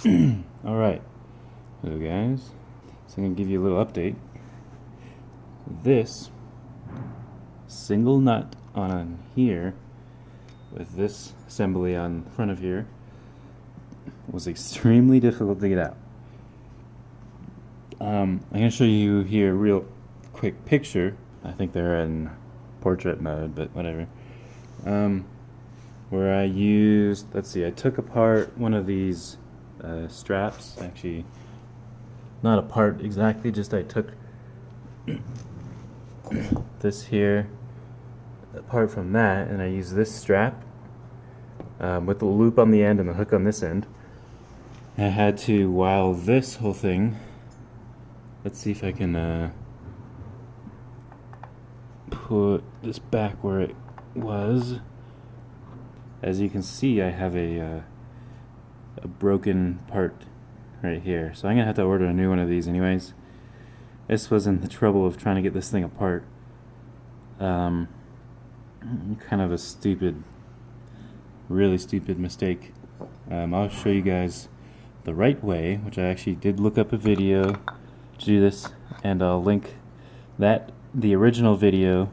Alright, hello guys. So I'm going to give you a little update. This single nut on here with this assembly on front of here was extremely difficult to get out. I'm going to show you here a real quick picture. I think they're in portrait mode, but whatever. Where I used, let's see, I took apart one of these straps, actually not apart exactly, just I took this here apart from that, and I used this strap with the loop on the end and the hook on this end. I had to wile this whole thing. Let's see if I can put this back where it was. As you can see, I have a broken part right here, so I'm gonna have to order a new one of these anyways. This was in the trouble of trying to get this thing apart. Kind of a stupid, really stupid mistake. I'll show you guys the right way, which I actually did look up a video to do this, and I'll link the original video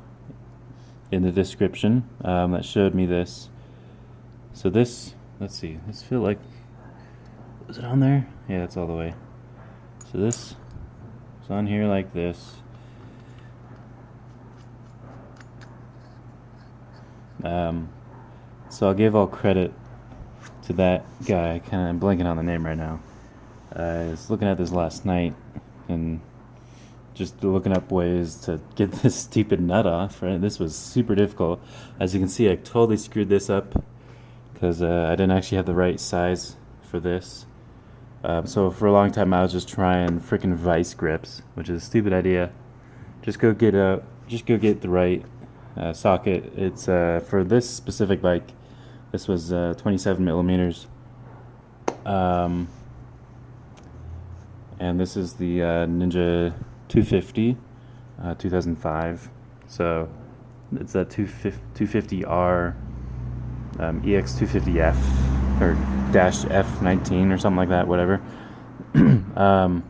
in the description that showed me this. So this, let's see, this feel like, is it on there? Yeah, it's all the way. So this is on here like this. So I'll give all credit to that guy. I'm blanking on the name right now. I was looking at this last night and just looking up ways to get this stupid nut off, right? This was super difficult. As you can see, I totally screwed this up because I didn't actually have the right size for this. So for a long time I was just trying freaking vice grips, which is a stupid idea. Just go get the right socket. It's for this specific bike. This was 27 millimeters, and this is the Ninja 250, 2005. So it's a 250R EX250F or dash F19 or something like that, whatever. And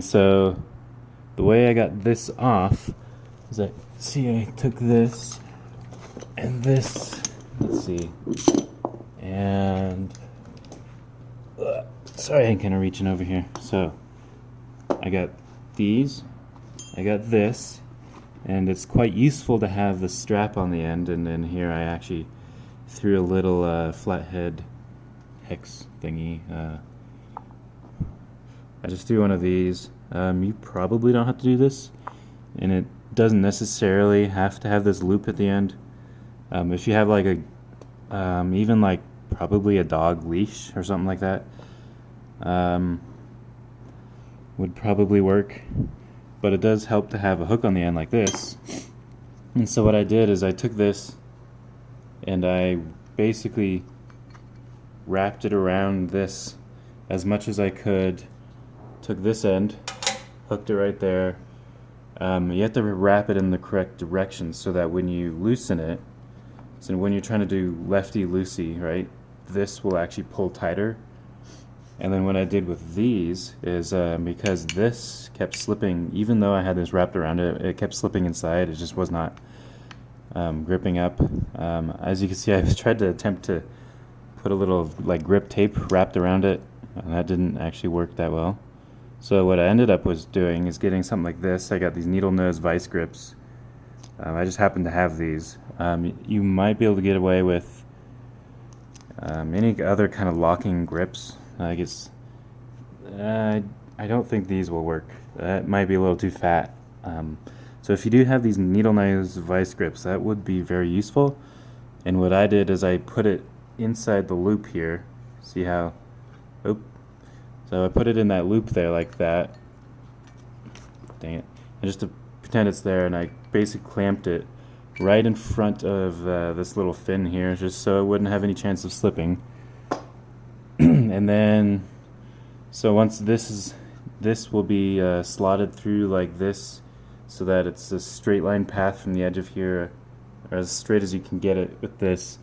so the way I got this off is I took this and this, let's see, and sorry, I'm kind of reaching over here. So I got these, I got this, and it's quite useful to have the strap on the end, and then here I actually threw a little flathead hex thingy. I just threw one of these. You probably don't have to do this, and it doesn't necessarily have to have this loop at the end. If you have like even like probably a dog leash or something like that, would probably work. But it does help to have a hook on the end like this. And so what I did is I took this and I basically wrapped it around this as much as I could. Took this end, hooked it right there. You have to wrap it in the correct direction so that when you loosen it, so when you're trying to do lefty-loosey, right, this will actually pull tighter. And then what I did with these is because this kept slipping, even though I had this wrapped around it, it kept slipping inside. It just was not gripping up. As you can see, I tried to attempt to put a little like grip tape wrapped around it, and that didn't actually work that well. So what I ended up doing is getting something like this. I got these needle nose vice grips. I just happened to have these. You might be able to get away with any other kind of locking grips. I guess I don't think these will work. That might be a little too fat. So if you do have these needle nose vice grips, that would be very useful. And what I did is I put it inside the loop here. See how? Oop. So I put it in that loop there like that. Dang it. And just to pretend it's there, and I basically clamped it right in front of this little fin here, just so it wouldn't have any chance of slipping. And then, so once this will be slotted through like this, so that it's a straight line path from the edge of here, or as straight as you can get it with this.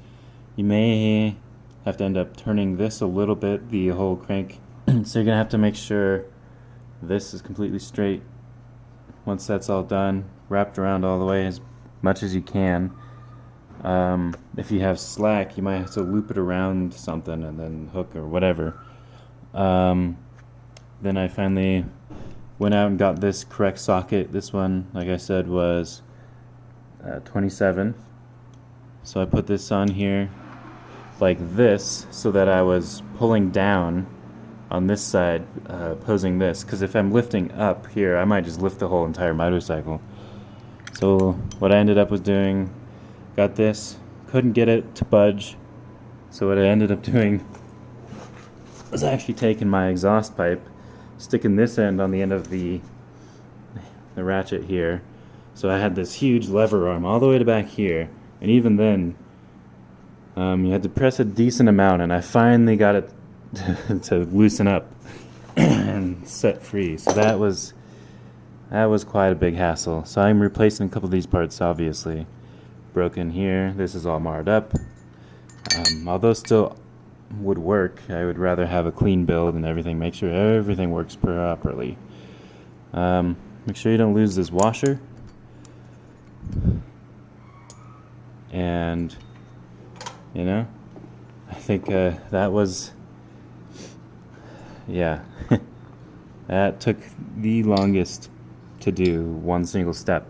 You may have to end up turning this a little bit, the whole crank. So you're gonna have to make sure this is completely straight. Once that's all done, wrapped around all the way as much as you can. If you have slack, you might have to loop it around something and then hook or whatever. Then I finally went out and got this correct socket. This one, like I said, was 27. So I put this on here like this so that I was pulling down on this side, posing this, because if I'm lifting up here, I might just lift the whole entire motorcycle. So what I ended up was doing, got this, couldn't get it to budge, so what I ended up doing was actually taking my exhaust pipe, sticking this end on the end of the ratchet here. So I had this huge lever arm all the way to back here, and even then you had to press a decent amount, and I finally got it to loosen up and set free. So that was quite a big hassle. So I'm replacing a couple of these parts, obviously. Broken here, this is all marred up. Although still would work, I would rather have a clean build and everything, make sure everything works properly. Make sure you don't lose this washer. And, you know, I think that was, yeah, that took the longest to do one single step.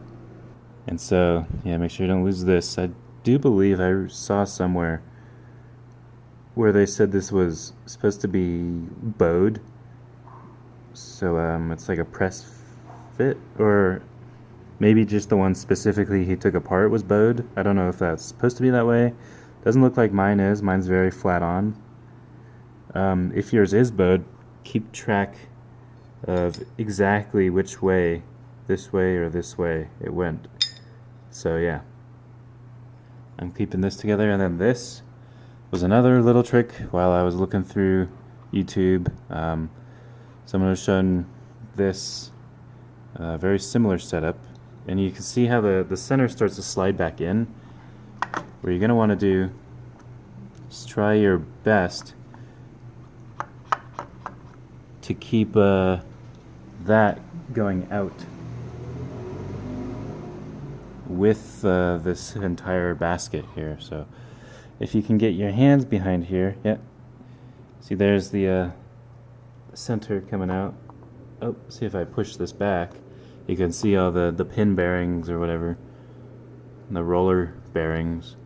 And so, yeah, make sure you don't lose this. I do believe I saw somewhere where they said this was supposed to be bowed. So it's like a press fit, or maybe just the one specifically he took apart was bowed. I don't know if that's supposed to be that way. Doesn't look like mine is. Mine's very flat on. If yours is bowed, keep track of exactly which way, this way or this way, it went. So yeah, I'm keeping this together. And then this was another little trick while I was looking through YouTube. Someone was showing this very similar setup, and you can see how the center starts to slide back in. What you're going to want to do is try your best to keep that going out with this entire basket here. So if you can get your hands behind here, yeah, see there's the center coming out. Oh, see if I push this back, you can see all the pin bearings or whatever, and the roller bearings.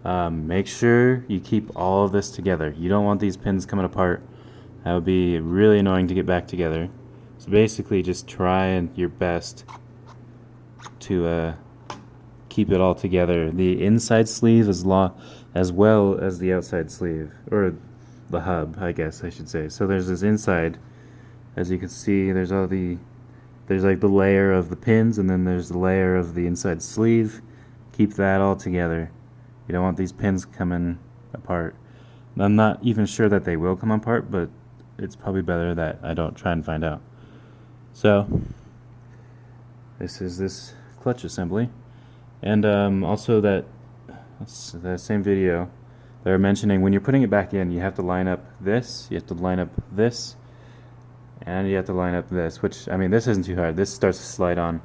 Make sure you keep all of this together. You don't want these pins coming apart. That would be really annoying to get back together. So basically just try your best to keep it all together. The inside sleeve as well as the outside sleeve, or the hub, I guess I should say. So there's this inside, as you can see, there's like the layer of the pins, and then there's the layer of the inside sleeve. Keep that all together. You don't want these pins coming apart. I'm not even sure that they will come apart, but it's probably better that I don't try and find out. So this is this clutch assembly. And also that same video, they were mentioning when you're putting it back in, you have to line up this, you have to line up this, and you have to line up this, which, I mean, this isn't too hard. This starts to slide on.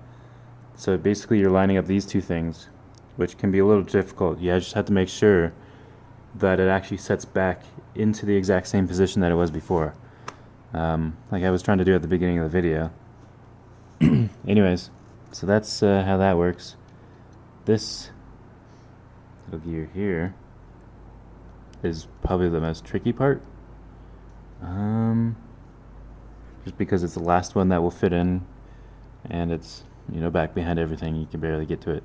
So basically you're lining up these two things, which can be a little difficult. You just have to make sure that it actually sets back into the exact same position that it was before. Like I was trying to do at the beginning of the video. Anyways, so that's how that works. This little gear here is probably the most tricky part. Just because it's the last one that will fit in, and it's, you know, back behind everything, you can barely get to it.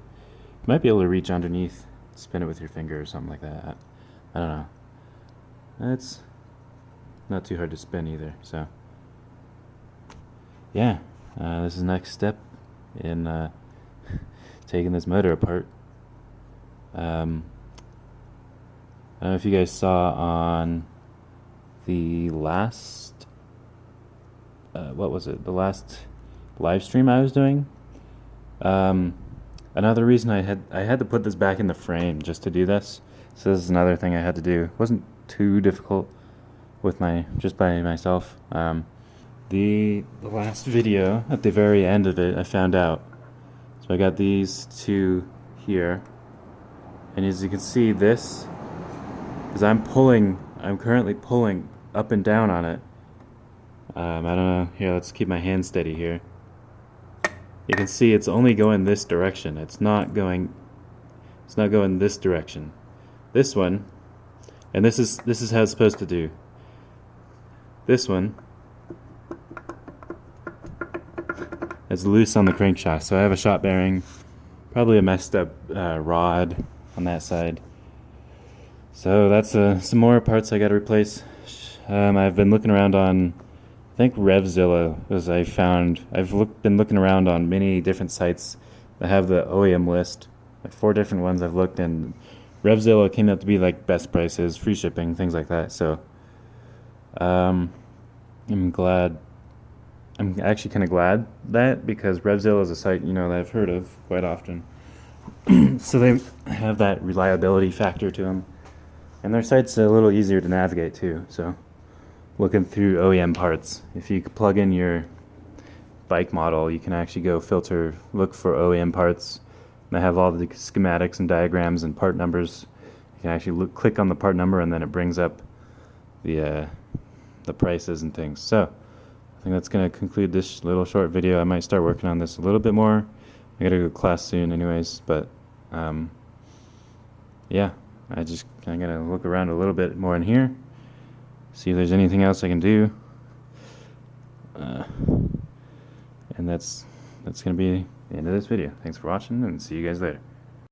You might be able to reach underneath, spin it with your finger or something like that. I don't know. It's not too hard to spin either, so yeah, this is the next step in taking this motor apart. I don't know if you guys saw on the last what was it, the last live stream I was doing. Another reason I had to put this back in the frame just to do this. So this is another thing I had to do. It wasn't too difficult with just by myself. The last video, at the very end of it, I found out. So I got these two here, and as you can see, this is I'm currently pulling up and down on it. I don't know. Here, let's keep my hand steady here. You can see it's only going this direction. It's not going this direction. This one, and this is how it's supposed to do. This one is loose on the crankshaft, so I have a shot bearing, probably a messed up rod on that side. So that's some more parts I got to replace. I've been looking around on, I think Revzilla, as I found. Been looking around on many different sites that have the OEM list, like 4 different ones I've looked, and Revzilla came out to be like best prices, free shipping, things like that. So I'm actually kind of glad that, because Revzilla is a site, that I've heard of quite often. So they have that reliability factor to them, and their site's a little easier to navigate too. So looking through OEM parts, if you plug in your bike model, you can actually go look for OEM parts. They have all the schematics and diagrams and part numbers. You can actually click on the part number, and then it brings up the prices and things. So I think that's going to conclude this little short video. I might start working on this a little bit more. I gotta go to class soon anyways, but yeah, I gotta look around a little bit more in here, see if there's anything else I can do, and that's gonna be the end of this video. Thanks for watching, and see you guys later.